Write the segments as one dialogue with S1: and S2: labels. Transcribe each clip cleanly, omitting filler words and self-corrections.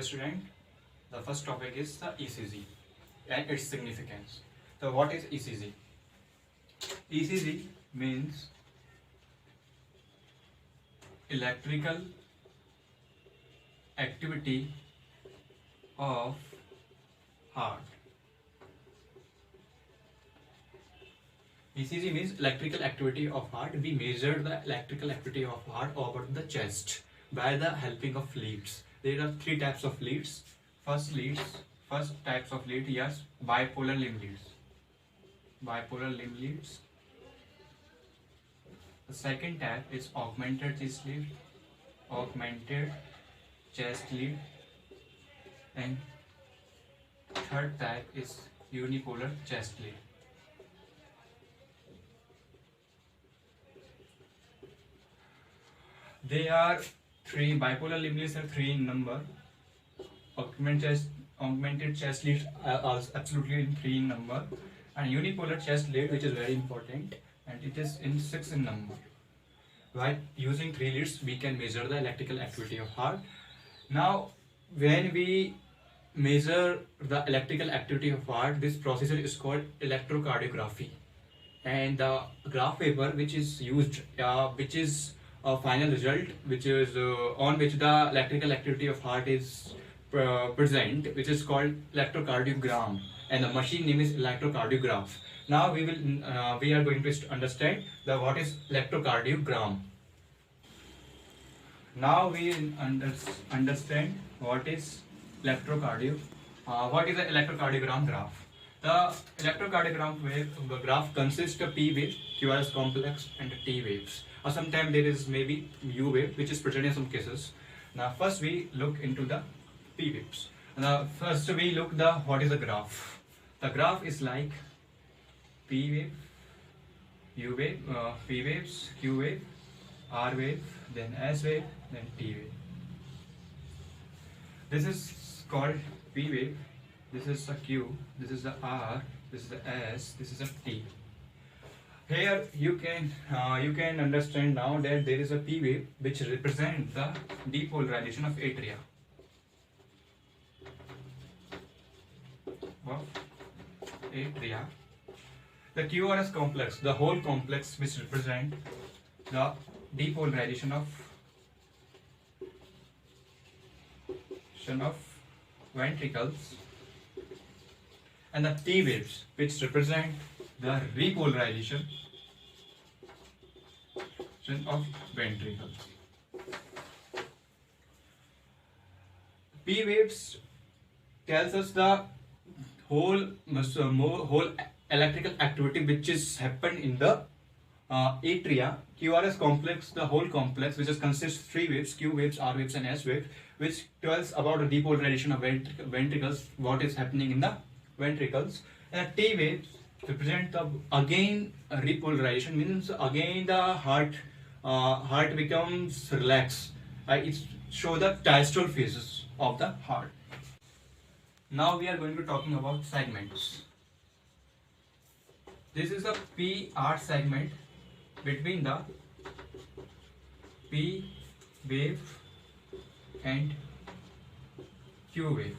S1: student, the first topic is the ECG and its significance. So what is ECG? ECG means electrical activity of heart. ECG means electrical activity of heart. We measure the electrical activity of heart over the chest by the helping of leads. There are three types of leads. First types of lead, yes, bipolar limb leads. Bipolar limb leads. The second type is augmented chest lead. Augmented chest lead. And third type is unipolar chest lead. They are three. Bipolar limb leads are three in number. Augmented chest lead are absolutely in three in number, and unipolar chest lead, which is very important, and it is in 6 in number. Right? Using 3 leads, we can measure the electrical activity of heart. Now, when we measure the electrical activity of heart, this procedure is called electrocardiography, and the graph paper which is used, which is a final result, which is on which the electrical activity of heart is present, which is called electrocardiogram, and the machine name is electrocardiograph. Now we are going to understand what is electrocardiogram. Now we understand what is what is the electrocardiogram graph. The electrocardiogram graph consists of P wave, QRS complex, and T waves. Or sometimes there is maybe U wave, which is present in some cases. Now first we look into the P waves. Now first we look what is the graph. The graph is like P wave, U wave, P waves, Q wave, R wave, then S wave, then T wave. This is called P wave. This is a Q, this is the R, this is the S, this is a T. Here you can understand now that there is a P wave which represents the depolarization of atria. The QRS complex, the whole complex which represent the depolarization of ventricles, and the T waves which represent the repolarization of ventricles. P waves tells us the whole electrical activity which is happened in the atria. QRS complex, the whole complex, which consists of 3 waves, Q waves, R waves, and S wave, which tells about the depolarization of ventricles, what is happening in the ventricles. And T waves represent the again repolarization, means again the heart becomes relaxed. It shows the diastole phases of the heart. Now we are going to talking about segments. This is the PR segment between the P wave and Q wave.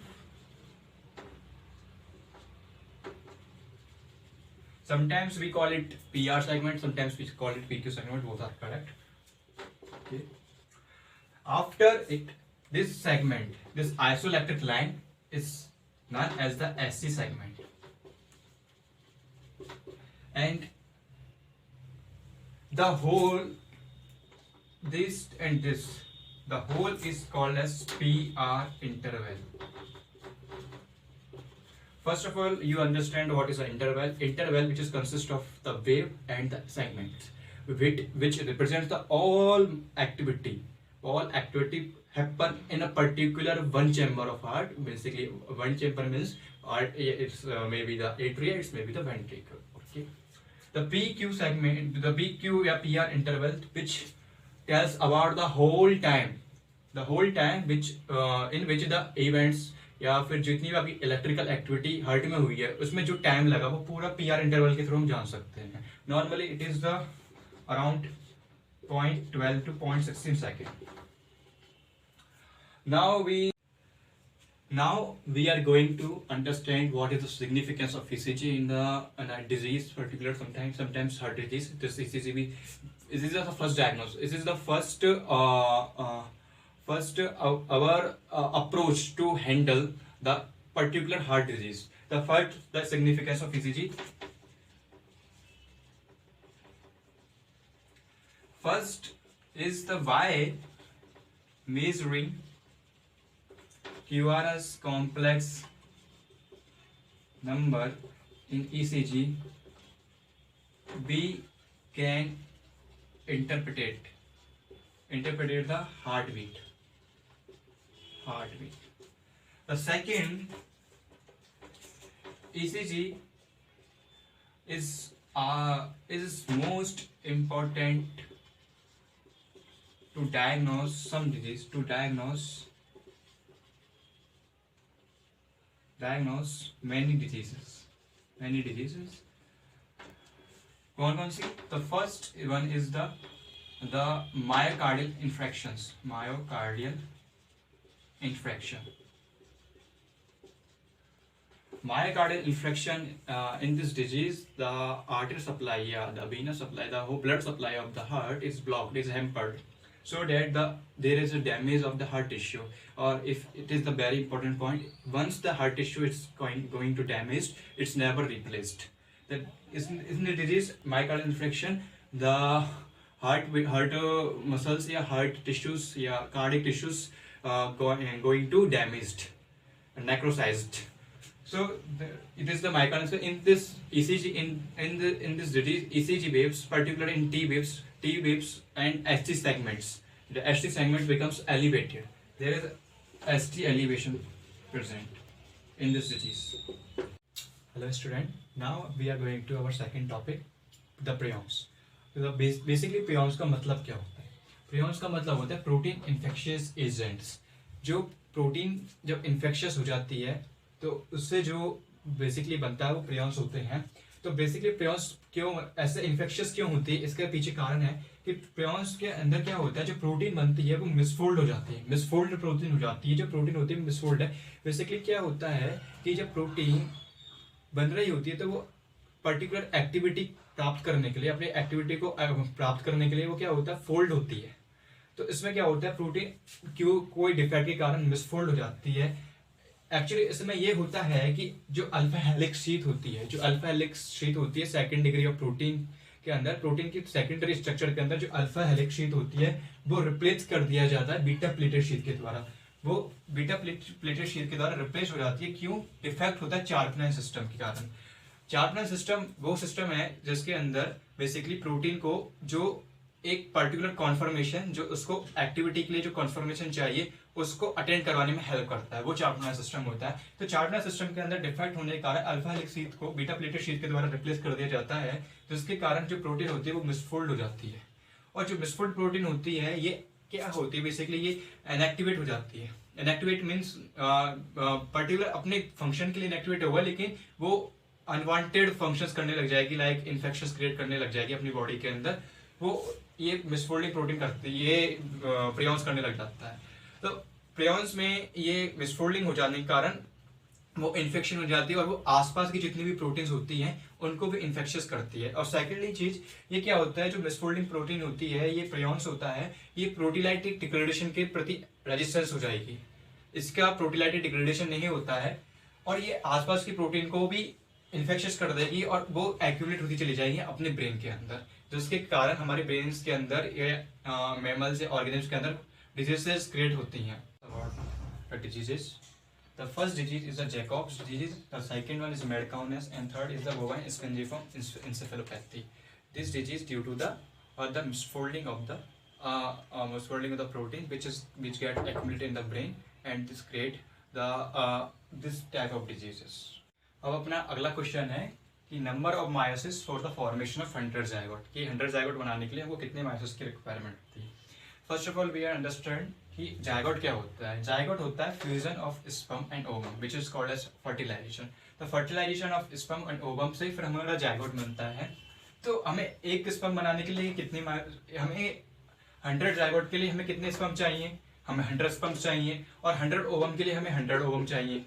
S1: Sometimes we call it PR segment, sometimes we call it PQ segment, both are correct. Okay. After it, this segment, this isoelectric line is known as the SC segment. And the whole, this and this, the whole is called as PR interval. First of all, you understand what is an interval. Interval, which is consist of the wave and the segment, which represents the all activity happen in a particular one chamber of heart. Basically, one chamber means it's maybe the atria, it's maybe the ventricle. Okay. The PQ segment, the PQ या PR interval, which tells about the whole time which in which the events या फिर जितनी भी आपकी electrical activity heart में हुई है उसमें जो टाइम लगा वो पूरा PR इंटरवल के थ्रू हम जान सकते हैं. Normally it is the around 0.12 to 0.16 seconds. Now Now we are going to understand what is the significance of ECG in a disease, particular sometimes heart disease. This ECG, this is the first diagnosis. This is the first our approach to handle the particular heart disease. The significance of ECG. First is the why measuring QRS complex number in ECG, we can interpret the heartbeat. The second, ECG is most important to diagnose some disease, diagnose many diseases. कौन सी? The first one is the myocardial infarctions. Myocardial infarction, in this disease, the artery supply, the venous supply, the whole blood supply of the heart is blocked, is hampered, so that there is a damage of the heart tissue. Or if it is the very important point, once the heart tissue is going to damaged, it's never replaced. That isn't a disease, myocardial infarction, the heart muscles, heart tissues, cardiac tissues going to damaged and necrosized. So it is the myocardial. In this ECG, in this disease, ECG waves, particularly in T waves and ST segments, the ST segment becomes elevated. There is ST elevation present in this disease. Hello student, now we are going to our second topic, the prions. Basically prions का मतलब क्या होता है? Prions का मतलब होता है protein infectious agents. जो प्रोटीन जब इन्फेक्शियस हो जाती है तो उससे जो बेसिकली बनता है वो प्रियॉन्स होते हैं. तो बेसिकली प्रियॉन्स क्यों ऐसे इन्फेक्शियस क्यों होती है, इसके पीछे कारण है कि प्रियॉन्स के अंदर क्या होता है, जो प्रोटीन बनती है वो मिसफोल्ड हो जाती है, मिसफोल्ड प्रोटीन हो जाती है. जो प्रोटीन होती है मिसफोल्ड है. बेसिकली क्या होता है कि जब प्रोटीन बन रही होती है तो वो पर्टिकुलर एक्टिविटी प्राप्त करने के लिए, अपनी एक्टिविटी को प्राप्त करने के लिए वो क्या होता है, फोल्ड होती है. तो इसमें क्या होता है, प्रोटीन क्यों कोई डिफेक्ट के कारण मिसफोल्ड हो जाती है. एक्चुअली इसमें ये होता है कि जो अल्फा हेलिक्स शीट होती है, सेकंड डिग्री ऑफ प्रोटीन के अंदर, प्रोटीन की सेकेंडरी स्ट्रक्चर के अंदर जो अल्फा हेलिक्स शीट होती है वो रिप्लेस कर दिया जाता है बीटा प्लेटेड शीट के द्वारा. वो बीटा प्लेटेड शीट के द्वारा रिप्लेस हो जाती है. क्यों? डिफेक्ट होता है चार्पनाइन सिस्टम के कारण. चार्पनाइन सिस्टम वो सिस्टम है जिसके अंदर बेसिकली प्रोटीन को जो एक पर्टिकुलर कॉन्फर्मेशन, जो उसको एक्टिविटी के लिए जो कॉन्फर्मेशन चाहिए उसको अटेंड करवाने में हेल्प करता है, वो चार्पनाइन सिस्टम होता है. तो चार्पनाइन सिस्टम के अंदर डिफेक्ट होने के कारण अल्फा हेलिक्स शीट को बीटा प्लेटेड शीट के द्वारा रिप्लेस कर दिया जाता है, जिसके कारण जो प्रोटीन होती है वो मिसफोल्ड हो जाती है. और जो मिसफोल्ड प्रोटीन होती है ये क्या होती है, बेसिकली ये इनएक्टिवेट हो जाती है. इनएक्टिवेट मीन्स पर्टिकुलर अपने फंक्शन के लिए इनएक्टिवेट होगा, लेकिन वो अनवांटेड फंक्शंस करने लग जाएगी, लाइक इन्फेक्शंस क्रिएट करने लग जाएगी अपनी बॉडी के अंदर. वो ये मिसफोल्डिंग प्रोटीन करती है, ये प्रियॉन्स करने लग जाता है. तो प्रियॉन्स में ये मिसफोल्डिंग हो जाने के कारण वो इन्फेक्शन हो जाती है और वो आसपास की जितनी भी प्रोटीन्स होती हैं उनको भी इन्फेक्शियस करती है. और सेकेंडली चीज ये क्या होता है, जो मिसफोल्डिंग प्रोटीन होती है, ये प्रियॉन्स होता है, ये प्रोटीलाइटिक डिग्रेडेशन के प्रति रेजिस्टेंस हो जाएगी. इसका प्रोटीलाइटिक डिग्रेडेशन नहीं होता है और ये आसपास की प्रोटीन को भी इन्फेक्शियस कर देगी और वो एक्यूमुलेट होती चली जाएगी अपने ब्रेन के अंदर, जिसके कारण हमारे ब्रेन के अंदर ये मैमल्स या ऑर्गेनिम्स के अंदर डिजीजेस क्रिएट होती हैं. Diseases, the first disease is the Jakob's disease, the second one is mad cowness and third is the bovine spongiform encephalopathy. This disease due to the misfolding of the protein which get accumulated in the brain, and this create this type of diseases. अब अपना अगला question है कि number of meiosis for the formation of hundred zygote, कि hundred zygote बनाने के लिए हमको कितने मायोसिस की रिक्वायरमेंट होती है. First of all we are understand कि जायगोट क्या होता है. जायगोट होता है fusion of sperm and ovum which is called as fertilisation. The fertilisation of sperm and ovum से फिर हमारा जायगोट बनता है. तो हमें एक स्पर्म बनाने के लिए कितने, हमें 100 जायगोट के लिए हमें कितने स्पर्म चाहिए, हमें 100 स्पर्म चाहिए और 100 ओवम के लिए हमें 100 ओवम चाहिए।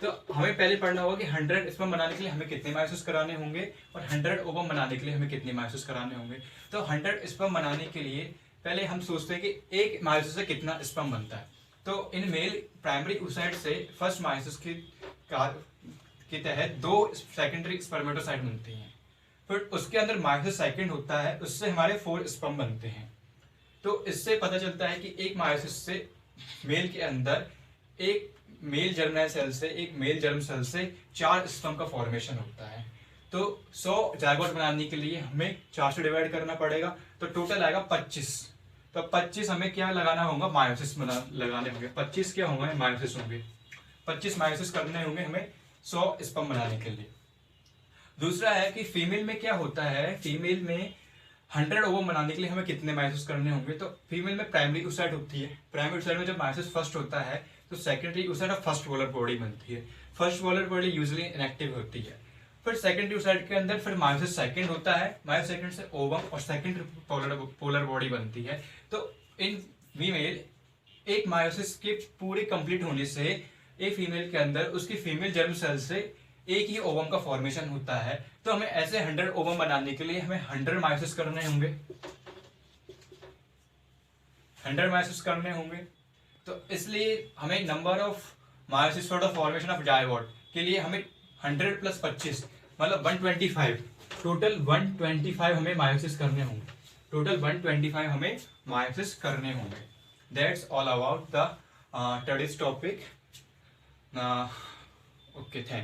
S1: तो हमें पहले पढ़ना होगा कि 100 स्पर्म बनाने के लिए हमें कितने मायोसिस कराने होंगे और 100 ओवम बनाने के लिए हमें कितने मायोसिस कराने होंगे। तो 100 स्पर्म बनाने के लिए पहले हम सोचते हैं कि एक मायोसिस से कितना स्पर्म बनता है। तो इन मेल प्राइमरी oocyte से फर्स्ट मायोसिस के तहत 2 सेकेंडरी स्पर्मेटोसाइट बनती हैं। फिर उसके अंदर मायोसिस सेकंड होता है, उससे हमारे 4 स्पर्म बनते हैं। तो इससे पता चलता है कि एक मायोसिस से मेल के अंदर एक मेल जर्मिनल सेल से एक मेल जर्म सेल से 4 स्पर्म का फॉर्मेशन होता है। तो 100 जायगोट बनाने के लिए हमें 4 से डिवाइड करना पड़ेगा, तो टोटल आएगा 25। तो 25 हमें क्या लगाना होगा, मायोसिस लगाने होंगे। 25 क्या होंगे, मायोसिस होंगे। 25 मायोसिस करने होंगे हमें 100 स्पर्म बनाने के लिए। दूसरा है कि फीमेल में क्या होता है, फीमेल में 100 ओवम बनाने के लिए हमें कितने मायोसिस करने होंगे। तो फीमेल में प्राइमरी oocyte होती है। प्राइमरी oocyte में जब मायोसिस फर्स्ट होता है तो सेकेंडरी oocyte और फर्स्ट पोलर बॉडी बनती है। First polar body usually inactive होती है। फिर सेकेंडरी oocyte के अंदर फिर मायोसिस सेकंड होता है, मायोसिस सेकंड से ओवम और सेकंड पोलर बॉडी बनती है। तो इन फीमेल एक मायोसिस के पूरे कंप्लीट होने से एक फीमेल के अंदर उसकी फीमेल जर्म सेल से एक ही ओवम का फॉर्मेशन होता है। तो हमें ऐसे 100 ओवम बनाने के लिए हमें 100 मायोसिस करने होंगे, 100 मायोसिस करने होंगे। तो इसलिए हमें number of meiosis for the formation of zygote के लिए हमें 100 प्लस 25 मतलब 125, टोटल 125 हमें मायोसिस करने होंगे। टोटल 125 हमें मायोसिस करने होंगे। That's all about the today's topic. Okay, thank